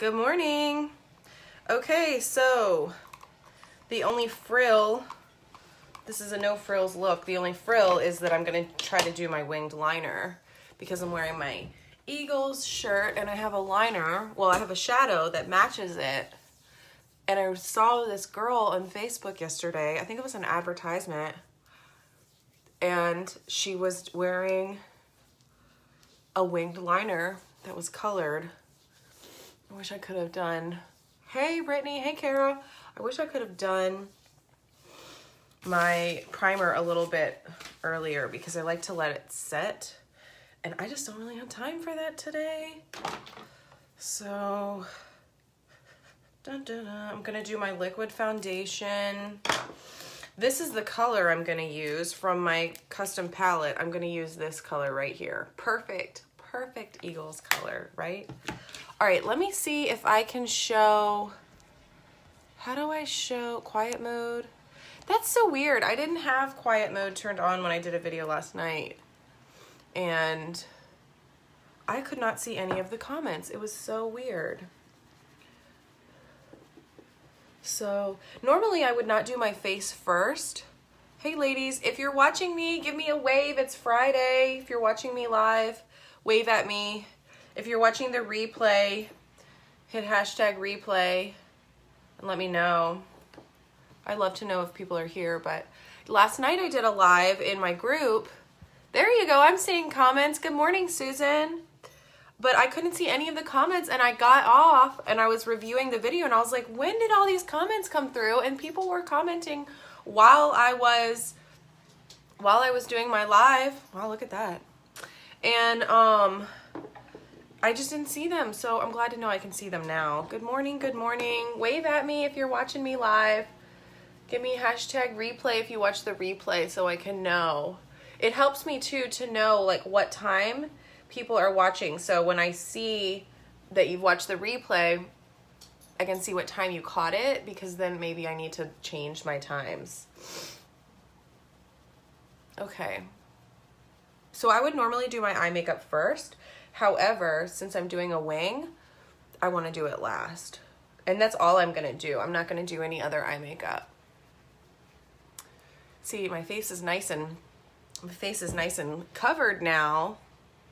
Good morning. Okay, so the only frill, this is a no frills look. The only frill is that I'm gonna try to do my winged liner because I'm wearing my Eagles shirt and I have a liner. Well, I have a shadow that matches it. And I saw this girl on Facebook yesterday. I think it was an advertisement. And she was wearing a winged liner that was colored. I wish I could have done, hey Brittany, hey Kara. I wish I could have done my primer a little bit earlier because I like to let it set. And I just don't really have time for that today. So, I'm gonna do my liquid foundation. This is the color I'm gonna use from my custom palette. I'm gonna use this color right here. Perfect, perfect Eagles color, right? All right, let me see if I can show, how do I show quiet mode? That's so weird. I didn't have quiet mode turned on when I did a video last night. And I could not see any of the comments. It was so weird. So normally I would not do my face first. Hey ladies, if you're watching me, give me a wave. It's Friday. If you're watching me live, wave at me. If you're watching the replay, hit hashtag replay and let me know. I love to know if people are here, but last night I did a live in my group. There you go, I'm seeing comments. Good morning, Susan. But I couldn't see any of the comments and I got off and I was reviewing the video and I was like, when did all these comments come through? And people were commenting while I was doing my live. Wow, look at that. And I just didn't see them, so I'm glad to know I can see them now. Good morning, good morning. Wave at me if you're watching me live. Give me hashtag replay if you watch the replay so I can know. It helps me too to know like what time people are watching. So when I see that you've watched the replay, I can see what time you caught it because then maybe I need to change my times. Okay. So I would normally do my eye makeup first. However, since I'm doing a wing, I want to do it last. And that's all I'm going to do. I'm not going to do any other eye makeup. See, my face is nice and covered now.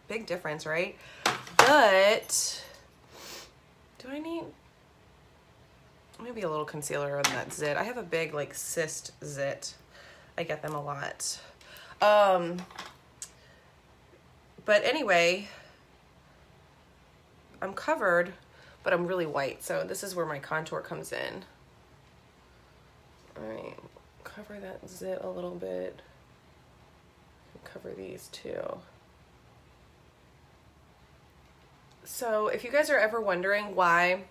Big difference, right? But do I need maybe a little concealer on that zit? I have a big like cyst zit. I get them a lot. But anyway, I'm covered, but I'm really white. So this is where my contour comes in. All right, cover that zit a little bit. Cover these too. So if you guys are ever wondering why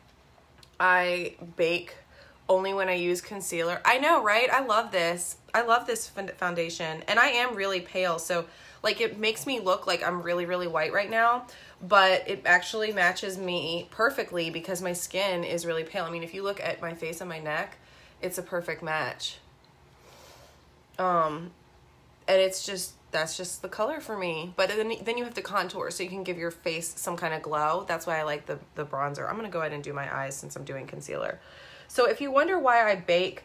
I bake only when I use concealer, I know, right? I love this. I love this foundation and I am really pale. So like it makes me look like I'm really, really white right now, but it actually matches me perfectly because my skin is really pale. I mean, if you look at my face and my neck, it's a perfect match. And it's just, that's just the color for me. But then you have to contour so you can give your face some kind of glow. That's why I like the bronzer. I'm gonna go ahead and do my eyes since I'm doing concealer. So if you wonder why I bake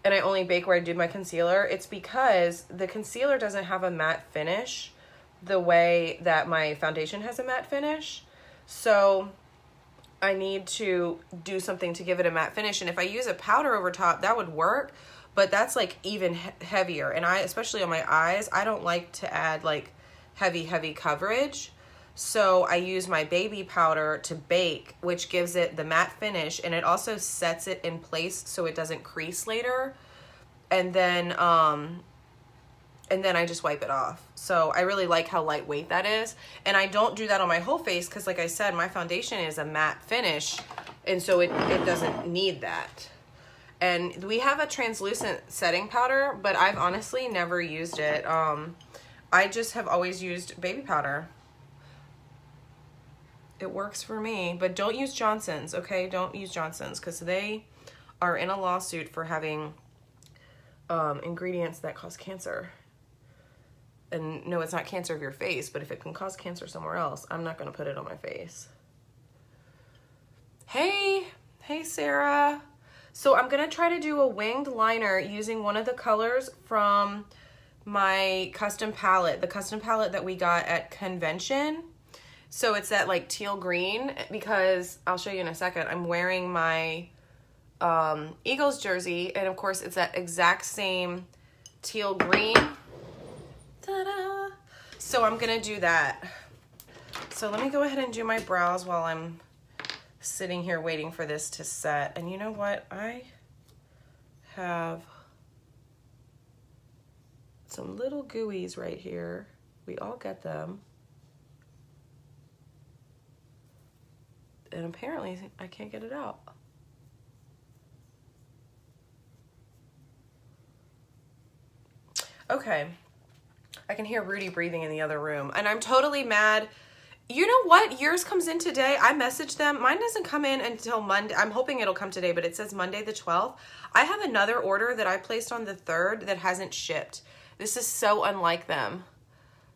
and I only bake where I do my concealer, it's because the concealer doesn't have a matte finish the way that my foundation has a matte finish. So I need to do something to give it a matte finish. And if I use a powder over top, that would work. But that's like even heavier. And especially on my eyes, I don't like to add like heavy coverage. So I use my baby powder to bake, which gives it the matte finish. And it also sets it in place so it doesn't crease later. And then I just wipe it off. So I really like how lightweight that is. And I don't do that on my whole face because like I said, my foundation is a matte finish. And so it doesn't need that. And we have a translucent setting powder, but I've honestly never used it. I just have always used baby powder. It works for me, but don't use Johnson's, okay? Don't use Johnson's because they are in a lawsuit for having ingredients that cause cancer. And no, it's not cancer of your face, but if it can cause cancer somewhere else, I'm not gonna put it on my face. Hey Sarah. So I'm gonna try to do a winged liner using one of the colors from my custom palette, the custom palette that we got at convention. So it's that like teal green, because I'll show you in a second. I'm wearing my Eagles jersey, and of course it's that exact same teal green. Ta-da! So I'm gonna do that. So let me go ahead and do my brows while I'm sitting here waiting for this to set. And you know what? I have some little gooeys right here. We all get them. And apparently I can't get it out. Okay. I can hear Rudy breathing in the other room, and I'm totally mad. You know what? Yours comes in today. I messaged them. Mine doesn't come in until Monday. I'm hoping it'll come today, but it says Monday the 12th. I have another order that I placed on the 3rd that hasn't shipped. This is so unlike them.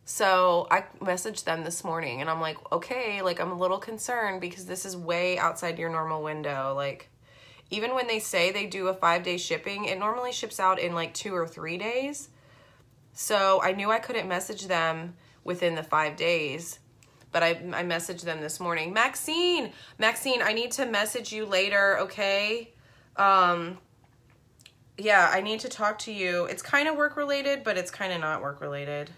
So I messaged them this morning, and I'm like, okay, like I'm a little concerned because this is way outside your normal window. Like, even when they say they do a 5-day shipping, it normally ships out in like 2 or 3 days. So I knew I couldn't message them within the 5 days. But I messaged them this morning. Maxine, I need to message you later, okay? Yeah, I need to talk to you. It's kind of work-related, but it's kind of not work-related.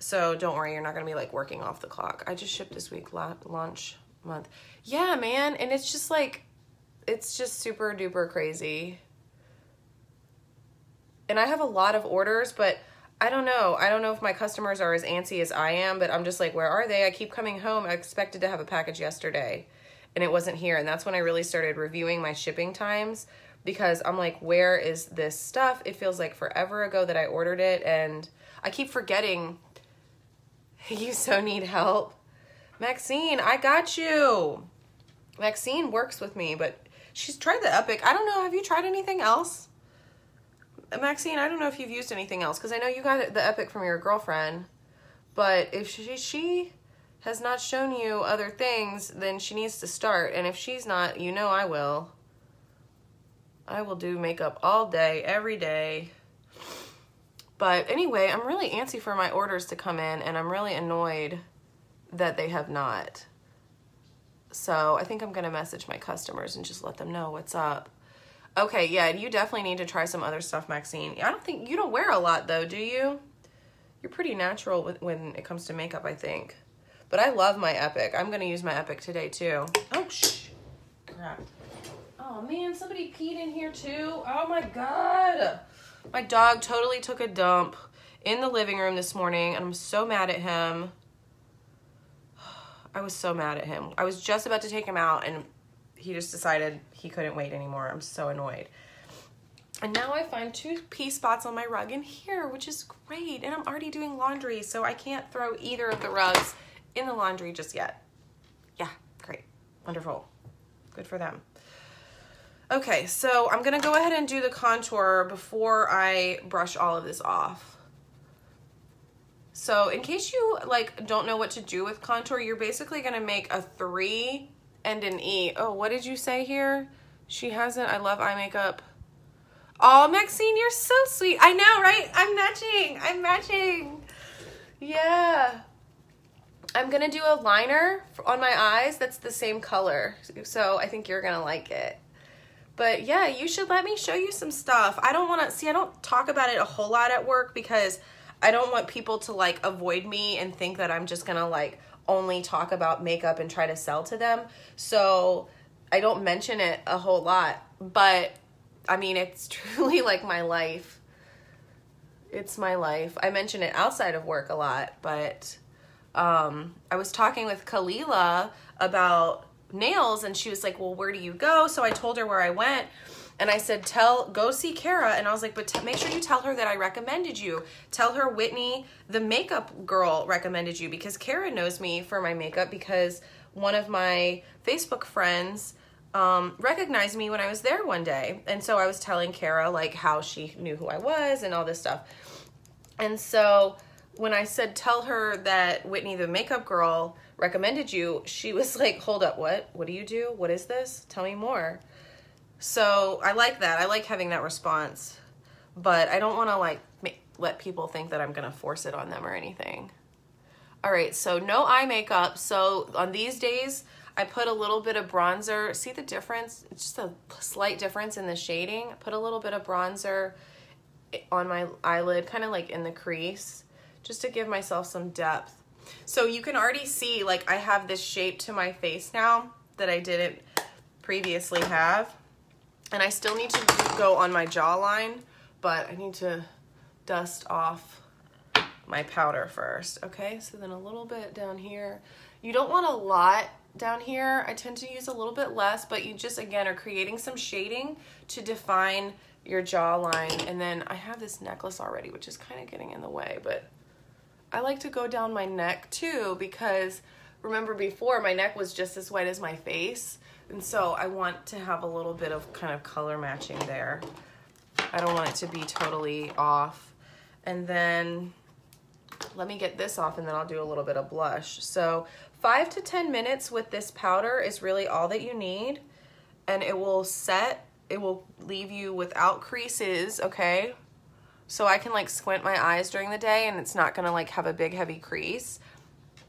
So don't worry, you're not going to be, like, working off the clock. I just shipped this week, launch month. Yeah, man, and it's just, like, it's just super-duper crazy. And I have a lot of orders, but I don't know. I don't know if my customers are as antsy as I am, but I'm just like, where are they? I keep coming home. I expected to have a package yesterday, and it wasn't here. And that's when I really started reviewing my shipping times, because I'm like, where is this stuff? It feels like forever ago that I ordered it, and I keep forgetting. You so need help. Maxine, I got you. Maxine works with me, but she's tried the Epic. I don't know. Have you tried anything else? Maxine, I don't know if you've used anything else, because I know you got the Epic from your girlfriend, but if she has not shown you other things, then she needs to start. And if she's not, you know I will. I will do makeup all day, every day. But anyway, I'm really antsy for my orders to come in, and I'm really annoyed that they have not. So I think I'm going to message my customers and just let them know what's up. Okay, yeah, you definitely need to try some other stuff, Maxine. I don't think, you don't wear a lot though, do you? You're pretty natural when it comes to makeup, I think. But I love my Epic. I'm gonna use my Epic today too. Oh, crap. Oh man, somebody peed in here too. Oh my God. My dog totally took a dump in the living room this morning, and I'm so mad at him. I was so mad at him. I was just about to take him out, and he just decided he couldn't wait anymore. I'm so annoyed. And now I find 2 pee spots on my rug in here, which is great. And I'm already doing laundry, so I can't throw either of the rugs in the laundry just yet. Yeah, great. Wonderful. Good for them. Okay, so I'm going to go ahead and do the contour before I brush all of this off. So in case you like don't know what to do with contour, you're basically going to make a 3 and an E. Oh, what did you say here? She hasn't. I love eye makeup. Oh, Maxine, you're so sweet. I know, right? I'm matching. Yeah. I'm going to do a liner on my eyes that's the same color. So I think you're going to like it. But yeah, you should let me show you some stuff. I don't want to, see, I don't talk about it a whole lot at work because I don't want people to like avoid me and think that I'm just going to like only talk about makeup and try to sell to them. So I don't mention it a whole lot, but I mean, it's truly like my life. It's my life. I mention it outside of work a lot, but I was talking with Kalila about nails, and she was like, well, where do you go? So I told her where I went, and I said, go see Kara. And I was like, but make sure you tell her that I recommended you. Tell her Whitney, the makeup girl, recommended you, because Kara knows me for my makeup because one of my Facebook friends recognized me when I was there one day. And so I was telling Kara like how she knew who I was and all this stuff. And so when I said, tell her that Whitney the makeup girl recommended you, she was like, hold up, what? What do you do? What is this? Tell me more. So I like that. I like having that response, but I don't want to like let people think that I'm going to force it on them or anything. All right, so no eye makeup. So on these days, I put a little bit of bronzer. See the difference? It's just a slight difference in the shading. I put a little bit of bronzer on my eyelid, kind of like in the crease, just to give myself some depth. So you can already see, like, I have this shape to my face now that I didn't previously have. And I still need to go on my jawline, but I need to dust off my powder first. Okay, so then a little bit down here. You don't want a lot down here. I tend to use a little bit less, but you just, again, are creating some shading to define your jawline. And then I have this necklace already, which is kind of getting in the way, but I like to go down my neck too, because remember before my neck was just as white as my face. And so I want to have a little bit of kind of color matching there. I don't want it to be totally off. And then let me get this off and then I'll do a little bit of blush. So 5 to 10 minutes with this powder is really all that you need. And it will set, it will leave you without creases, okay? So I can like squint my eyes during the day and it's not gonna like have a big heavy crease.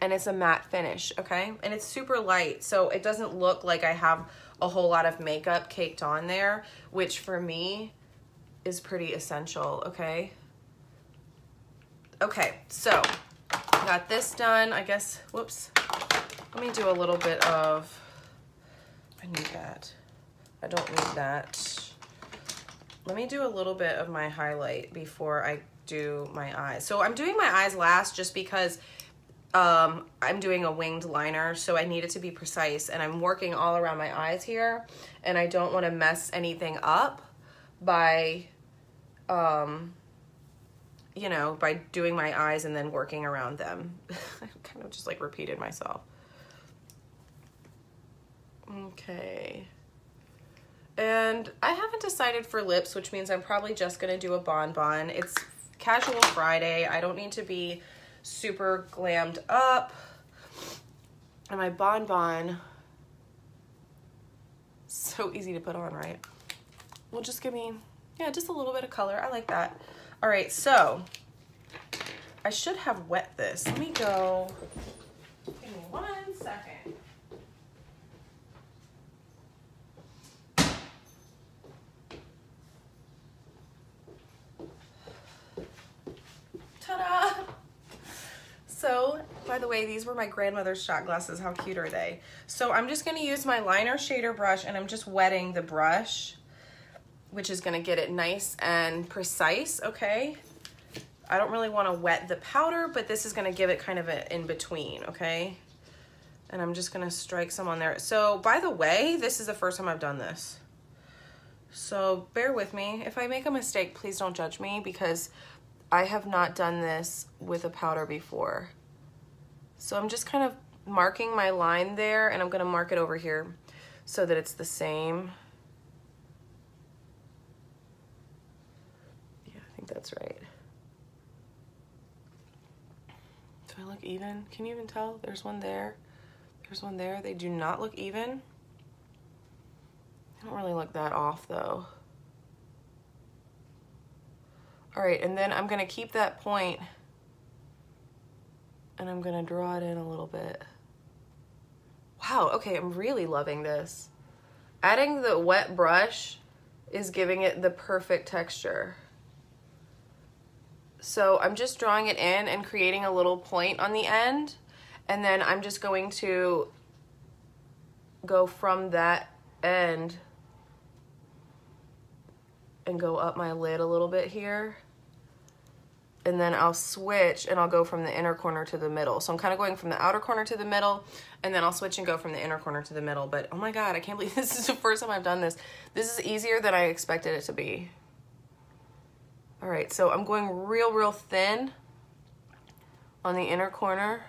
And it's a matte finish, okay? And it's super light, so it doesn't look like I have a whole lot of makeup caked on there, which for me is pretty essential, okay? Okay, so got this done, I guess, whoops. Let me do a little bit of, I need that. I don't need that. Let me do a little bit of my highlight before I do my eyes. So I'm doing my eyes last just because I'm doing a winged liner, so I need it to be precise, and I'm working all around my eyes here, and I don't want to mess anything up by, you know, by doing my eyes and then working around them. I kind of just like repeated myself. Okay. And I haven't decided for lips, which means I'm probably just going to do a bonbon. It's casual Friday. I don't need to be super glammed up. And my bonbon, so easy to put on, right? Will just give me, yeah, just a little bit of color. I like that. All right, so I should have wet this. Let me go, give me 1 second. Ta-da! So, by the way, these were my grandmother's shot glasses. How cute are they? So I'm just going to use my liner shader brush, and I'm just wetting the brush, which is going to get it nice and precise, okay? I don't really want to wet the powder, but this is going to give it kind of an in-between, okay? And I'm just going to strike some on there. So, by the way, this is the first time I've done this. So bear with me. If I make a mistake, please don't judge me, because I have not done this with a powder before. So I'm just kind of marking my line there, and I'm gonna mark it over here so that it's the same. Yeah, I think that's right. Do I look even? Can you even tell? There's one there. There's one there. They do not look even. They don't really look that off though. All right, and then I'm gonna keep that point and I'm gonna draw it in a little bit. Wow, okay, I'm really loving this. Adding the wet brush is giving it the perfect texture. So I'm just drawing it in and creating a little point on the end, and then I'm just going to go from that end and go up my lid a little bit here. And then I'll switch and I'll go from the inner corner to the middle. So I'm kind of going from the outer corner to the middle, and then I'll switch and go from the inner corner to the middle. But oh my God, I can't believe this is the first time I've done this. This is easier than I expected it to be. All right, so I'm going real thin on the inner corner.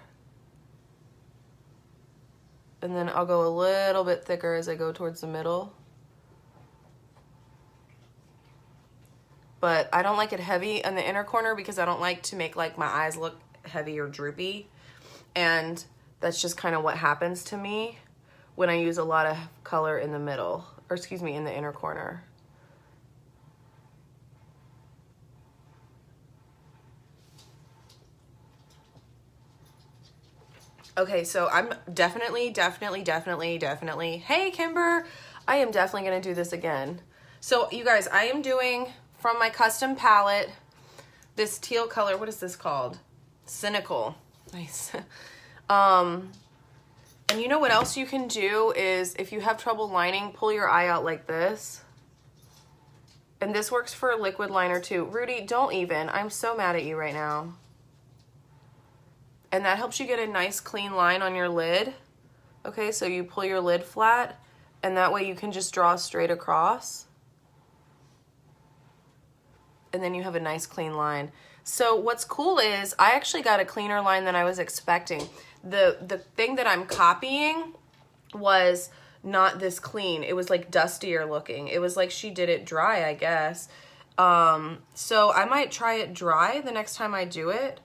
And then I'll go a little bit thicker as I go towards the middle. But I don't like it heavy on the inner corner because I don't like to make like my eyes look heavy or droopy. And that's just kind of what happens to me when I use a lot of color in the middle, or excuse me, in the inner corner. Okay, so I'm definitely, hey Kimber, I am definitely gonna do this again. So you guys, I am doing from my custom palette, this teal color, what is this called? Cynical, nice. And you know what else you can do is if you have trouble lining, pull your eye out like this. And this works for a liquid liner too. Rudy, don't even, I'm so mad at you right now. And that helps you get a nice clean line on your lid. Okay, so you pull your lid flat and that way you can just draw straight across. And then you have a nice clean line. So what's cool is I actually got a cleaner line than I was expecting. The thing that I'm copying was not this clean. It was like dustier looking. It was like she did it dry, I guess. So I might try it dry the next time I do it,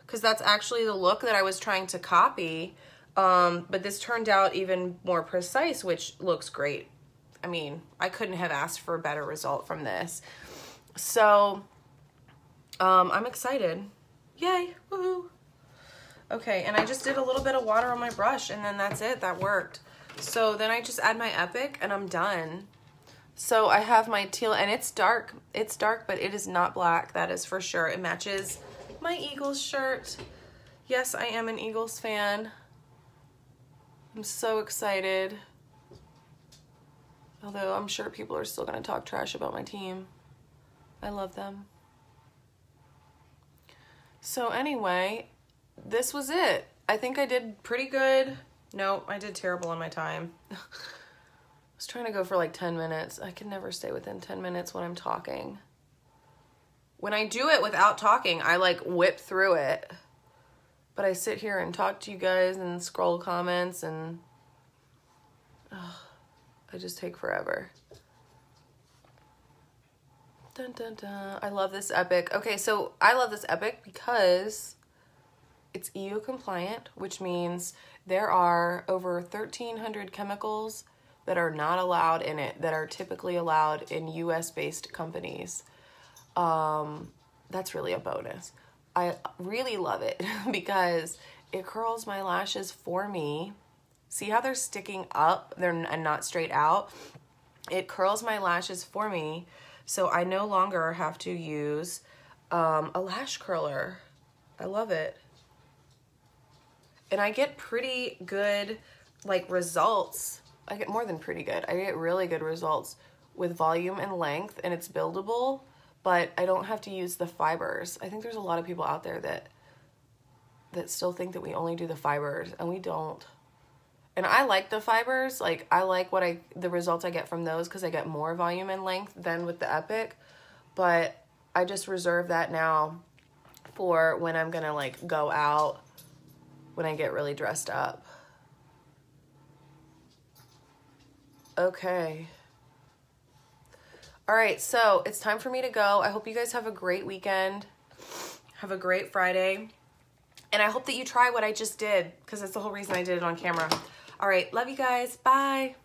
because that's actually the look that I was trying to copy. But this turned out even more precise, which looks great. I mean, I couldn't have asked for a better result from this. So, I'm excited. Yay, woohoo. Okay, and I just did a little bit of water on my brush and then that's it, that worked. So then I just add my Epic and I'm done. So I have my teal and it's dark, but it is not black, that is for sure. It matches my Eagles shirt. Yes, I am an Eagles fan. I'm so excited. Although I'm sure people are still gonna talk trash about my team. I love them. So anyway, this was it. I think I did pretty good. No, I did terrible on my time. I was trying to go for like 10 minutes. I can never stay within 10 minutes when I'm talking. When I do it without talking, I like whip through it. But I sit here and talk to you guys and scroll comments and I just take forever. Dun, dun, dun. I love this Epic. Okay, so I love this Epic because it's EU compliant, which means there are over 1,300 chemicals that are not allowed in it that are typically allowed in US-based companies. That's really a bonus. I really love it because it curls my lashes for me. See how they're sticking up and not straight out? It curls my lashes for me, so I no longer have to use a lash curler. I love it. And I get pretty good like results. I get more than pretty good. I get really good results with volume and length, and it's buildable, but I don't have to use the fibers. I think there's a lot of people out there that still think that we only do the fibers, and we don't. And I like the fibers. Like I like the results I get from those because I get more volume and length than with the Epic, but I just reserve that now for when I'm gonna like go out, when I get really dressed up. Okay. All right, so it's time for me to go. I hope you guys have a great weekend. Have a great Friday. And I hope that you try what I just did because that's the whole reason I did it on camera. All right, love you guys. Bye.